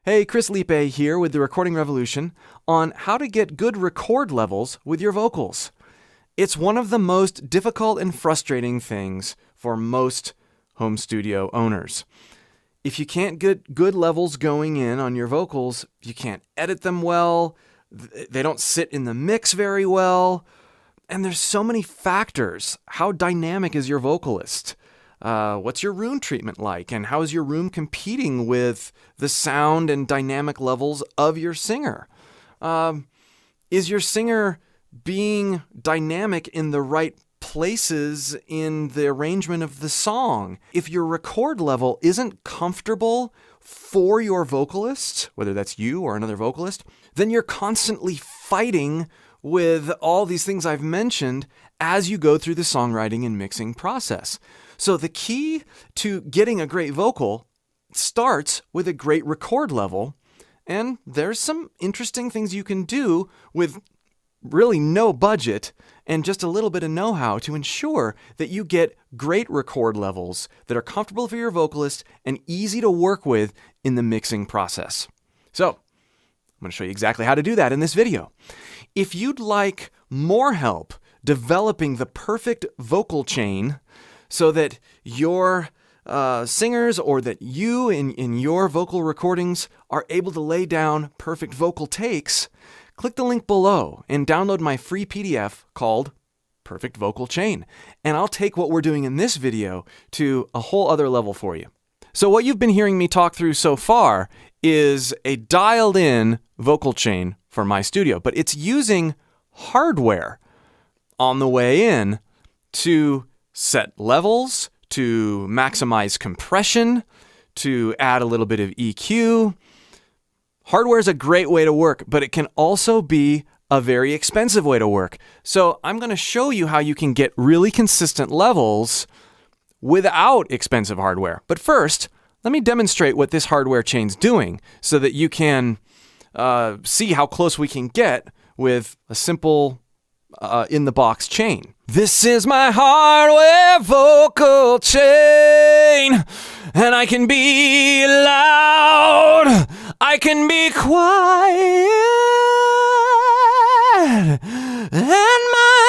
Hey, Chris Liepe here with the Recording Revolution on how to get good record levels with your vocals. It's one of the most difficult and frustrating things for most home studio owners. If you can't get good levels going in on your vocals, you can't edit them well, they don't sit in the mix very well, and there's so many factors. How dynamic is your vocalist? What's your room treatment like? And how is your room competing with the sound and dynamic levels of your singer? Is your singer being dynamic in the right places in the arrangement of the song? If your record level isn't comfortable for your vocalist, whether that's you or another vocalist, then you're constantly fighting with all these things I've mentioned as you go through the songwriting and mixing process. So the key to getting a great vocal starts with a great record level, and there's some interesting things you can do with really no budget and just a little bit of know-how to ensure that you get great record levels that are comfortable for your vocalist and easy to work with in the mixing process. So I'm going to show you exactly how to do that in this video. If you'd like more help developing the perfect vocal chain so that your singers or that you in your vocal recordings are able to lay down perfect vocal takes, click the link below and download my free PDF called Perfect Vocal Chain. And I'll take what we're doing in this video to a whole other level for you. So what you've been hearing me talk through so far is a dialed in vocal chain for my studio, but it's using hardware on the way in to set levels, to maximize compression, to add a little bit of EQ. Hardware is a great way to work, but it can also be a very expensive way to work. So I'm going to show you how you can get really consistent levels without expensive hardware. But first, let me demonstrate what this hardware chain's doing so that you can see how close we can get with a simple in-the-box chain. This is my hardware vocal chain, and I can be loud, I can be quiet, and my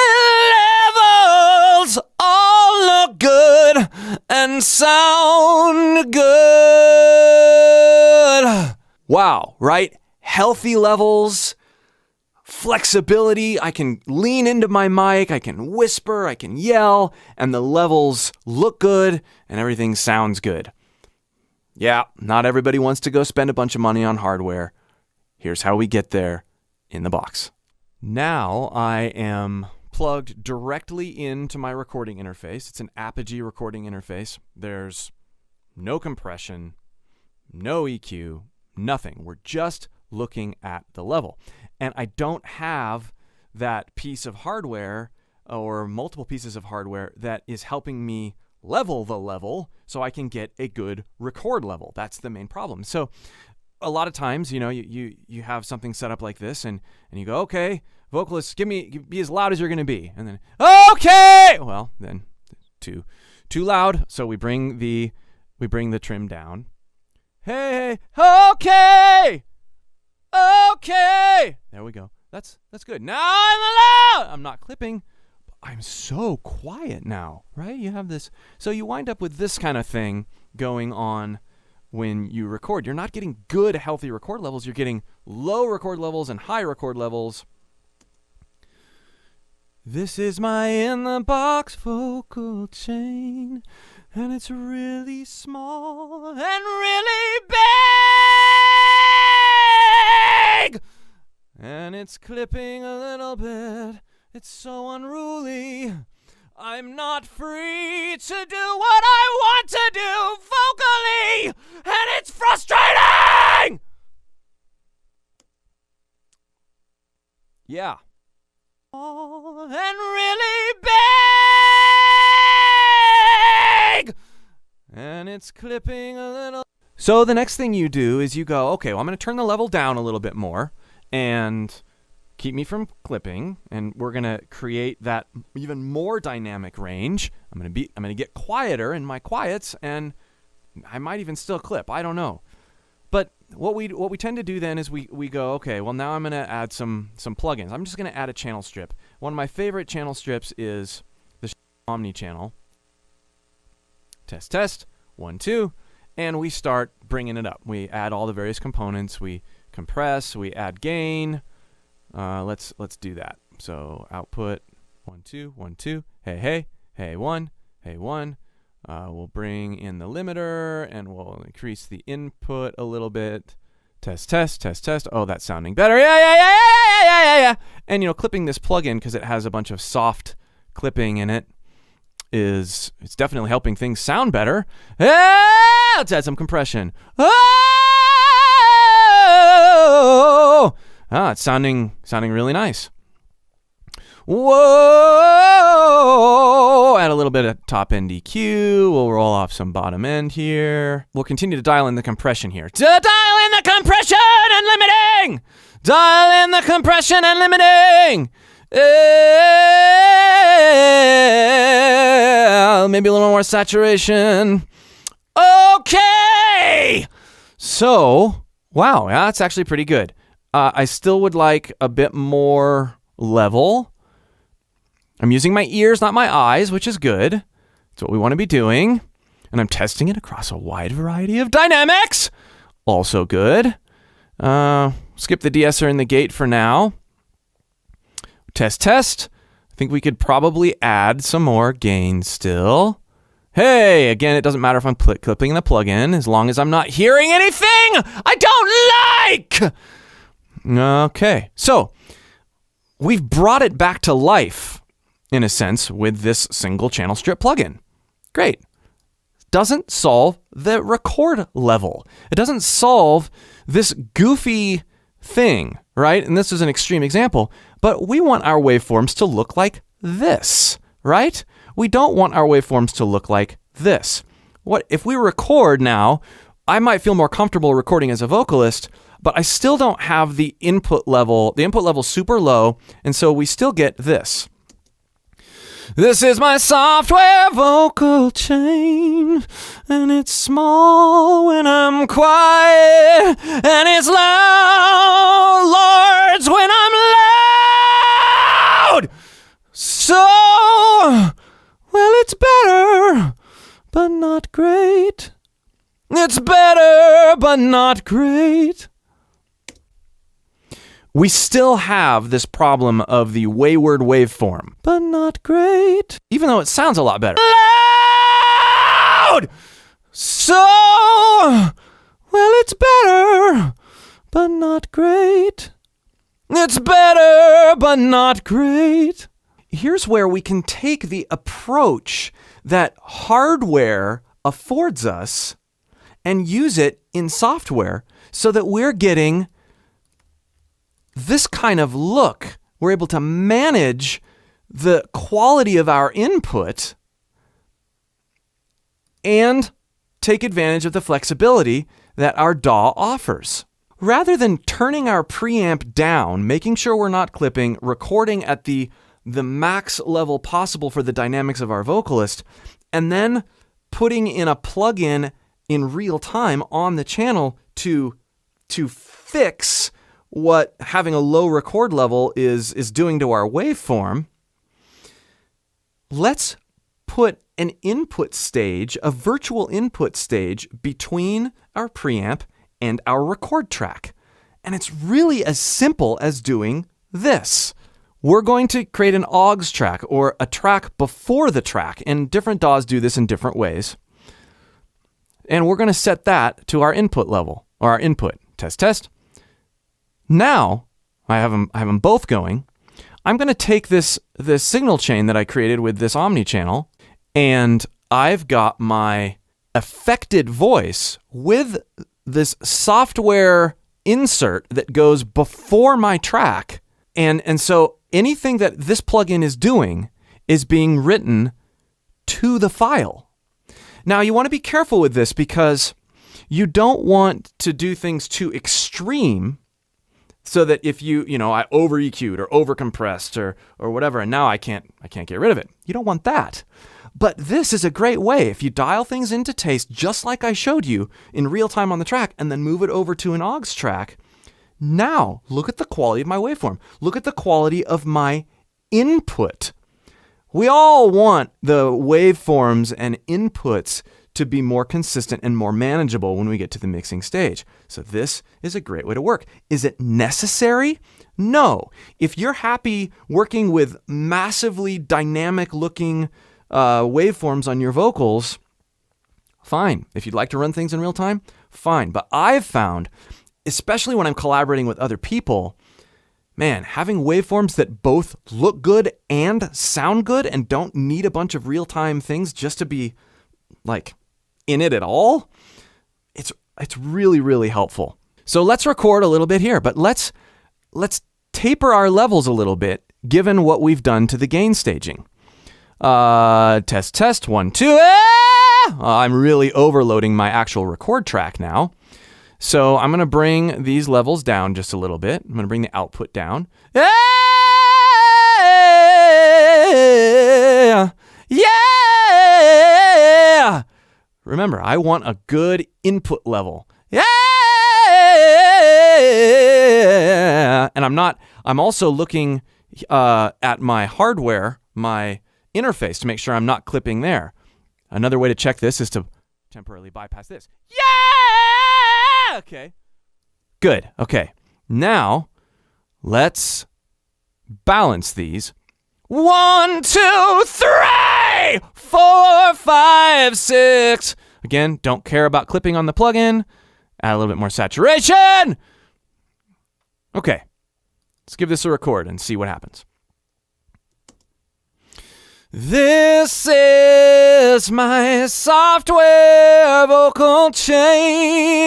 levels all look good and sound good. Wow, right? Healthy levels, flexibility, I can lean into my mic, I can whisper, I can yell, and the levels look good and everything sounds good. Yeah, not everybody wants to go spend a bunch of money on hardware. Here's how we get there in the box. Now I am plugged directly into my recording interface. It's an Apogee recording interface. There's no compression, no EQ, nothing. We're just looking at the level. And I don't have that piece of hardware or multiple pieces of hardware that is helping me level the level so I can get a good record level. That's the main problem. So a lot of times, you have something set up like this and you go, okay, vocalist, be as loud as you're going to be. And then, okay, well, then too loud. So we bring the trim down. Hey, okay. Okay, there we go. That's good. Now I'm loud. I'm not clipping. I'm so quiet now, right? You have this. So you wind up with this kind of thing going on when you record. You're not getting good, healthy record levels. You're getting low record levels and high record levels. This is my in-the-box vocal chain, and it's really small and really big. And it's clipping a little bit. It's so unruly. I'm not free to do what I want to do vocally, and it's frustrating! Yeah. And really big! And it's clipping a little. So the next thing you do is you go, okay, well, I'm going to turn the level down a little bit more and keep me from clipping, and we're going to create that even more dynamic range. I'm going to get quieter in my quiets, and I might even still clip. I don't know. But what we tend to do then is we go, okay, well now I'm going to add some plugins. I'm just going to add a channel strip. One of my favorite channel strips is the Omni channel. Test, test, 1, 2, and we start bringing it up. We add all the various components. We compress. We add gain. Let's do that. So output 1, 2, 1, 2. Hey, hey, hey, 1, hey, 1. We'll bring in the limiter and we'll increase the input a little bit. Test, test, test, test. Oh, that's sounding better. Yeah. And clipping this plugin because it has a bunch of soft clipping in it it's definitely helping things sound better. Let's add some compression. It's sounding really nice. Whoa! Add a little bit of top end EQ. We'll roll off some bottom end here. We'll continue to dial in the compression here. Dial in the compression and limiting! Dial in the compression and limiting! Maybe a little more saturation. Okay! So, wow, that's actually pretty good. I still would like a bit more level. I'm using my ears, not my eyes, which is good. That's what we want to be doing. And I'm testing it across a wide variety of dynamics. Also good. Skip the de-esser and the gate for now. Test, test. I think we could probably add some more gain still. Hey, again, it doesn't matter if I'm clipping the plugin as long as I'm not hearing anything I don't like. Okay, so we've brought it back to life, in a sense, with this single channel strip plugin. Great. Doesn't solve the record level. It doesn't solve this goofy thing, right? And this is an extreme example, but we want our waveforms to look like this, right? We don't want our waveforms to look like this. What if we record now, I might feel more comfortable recording as a vocalist, but I still don't have the input level super low, and so we still get this. This is my software vocal chain, and it's small when I'm quiet, and it's loud, lords, when I'm loud. So, well, it's better, but not great. It's better, but not great. We still have this problem of the wayward waveform, but not great, even though it sounds a lot better. Loud! So, well, it's better, but not great. It's better, but not great. Here's where we can take the approach that hardware affords us and use it in software so that we're getting this kind of look. We're able to manage the quality of our input and take advantage of the flexibility that our DAW offers. Rather than turning our preamp down, making sure we're not clipping, recording at the max level possible for the dynamics of our vocalist, and then putting in a plugin in real time on the channel to fix what having a low record level is doing to our waveform, let's put an input stage, a virtual input stage between our preamp and our record track. And it's really as simple as doing this. We're going to create an aux track or a track before the track, and different DAWs do this in different ways. And we're going to set that to our input level, or our input. Test, test. Now, I have them both going. I'm going to take this signal chain that I created with this Omni channel, and I've got my affected voice with this software insert that goes before my track. And so anything that this plugin is doing is being written to the file. Now, you want to be careful with this because you don't want to do things too extreme so that if I over EQ'd or over compressed or whatever, and now I can't get rid of it. You don't want that. But this is a great way. If you dial things into taste, just like I showed you in real time on the track, and then move it over to an aux track, now look at the quality of my waveform. Look at the quality of my input. We all want the waveforms and inputs to be more consistent and more manageable when we get to the mixing stage. So this is a great way to work. Is it necessary? No. If you're happy working with massively dynamic looking waveforms on your vocals, fine. If you'd like to run things in real time, fine. But I've found, especially when I'm collaborating with other people, man, having waveforms that both look good and sound good and don't need a bunch of real-time things just to be like in it at all, it's really, really helpful. So let's record a little bit here, but let's taper our levels a little bit given what we've done to the gain staging. Test, 1, 2. I'm really overloading my actual record track now. So I'm going to bring these levels down just a little bit. I'm going to bring the output down. Yeah! Remember, I want a good input level. Yeah! And I'm also looking at my hardware, my interface, to make sure I'm not clipping there. Another way to check this is to temporarily bypass this. Yeah! Okay. Good. Okay. Now, let's balance these. 1, 2, 3, 4, 5, 6. Again, don't care about clipping on the plugin. Add a little bit more saturation. Okay. Let's give this a record and see what happens. This is my software vocal chain.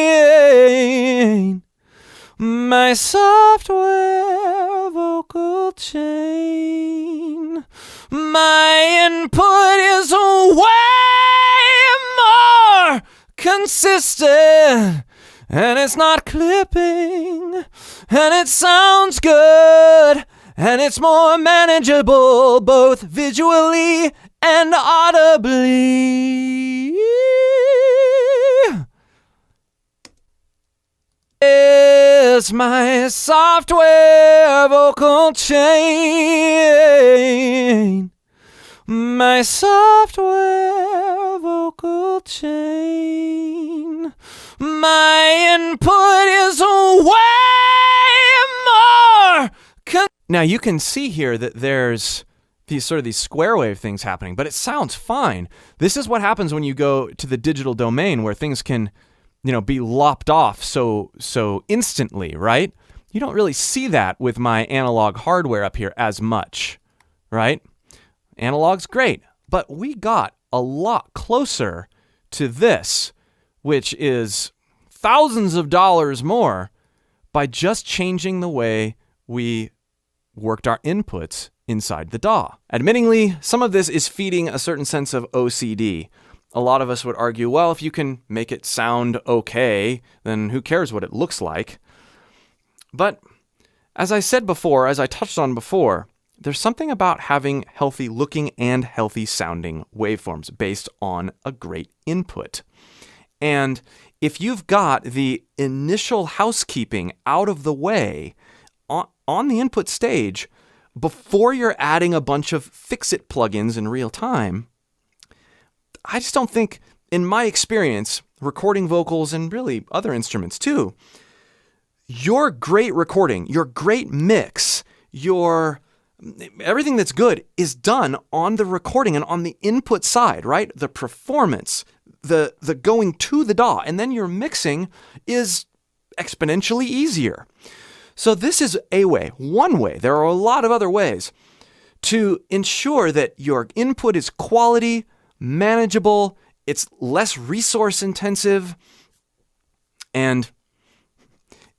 My software vocal chain. My input is way more consistent, and it's not clipping, and it sounds good, and it's more manageable both visually and audibly. Is my software vocal chain. My software vocal chain. My input is way more. Now you can see here that there's these square wave things happening, but it sounds fine. This is what happens when you go to the digital domain where things can, be lopped off so instantly, right? You don't really see that with my analog hardware up here as much, right? Analog's great, but we got a lot closer to this, which is thousands of dollars more by just changing the way we worked our inputs inside the DAW. Admittingly, some of this is feeding a certain sense of OCD. A lot of us would argue, well, if you can make it sound okay, then who cares what it looks like? But as I said before, as I touched on before, there's something about having healthy looking and healthy sounding waveforms based on a great input. And if you've got the initial housekeeping out of the way on the input stage, before you're adding a bunch of fix-it plugins in real time, I just don't think, in my experience, recording vocals and really other instruments too, your great recording, your great mix, everything that's good is done on the recording and on the input side, right? The performance, the going to the DAW, and then your mixing is exponentially easier. So this is a way, one way. There are a lot of other ways to ensure that your input is quality, manageable, it's less resource intensive, and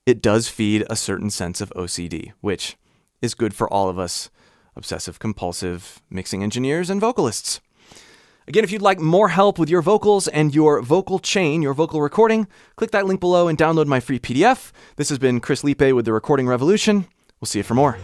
it does feed a certain sense of OCD, which is good for all of us obsessive compulsive mixing engineers and vocalists. Again, if you'd like more help with your vocals and your vocal chain, your vocal recording, click that link below and download my free PDF. This has been Chris Liepe with The Recording Revolution. We'll see you for more.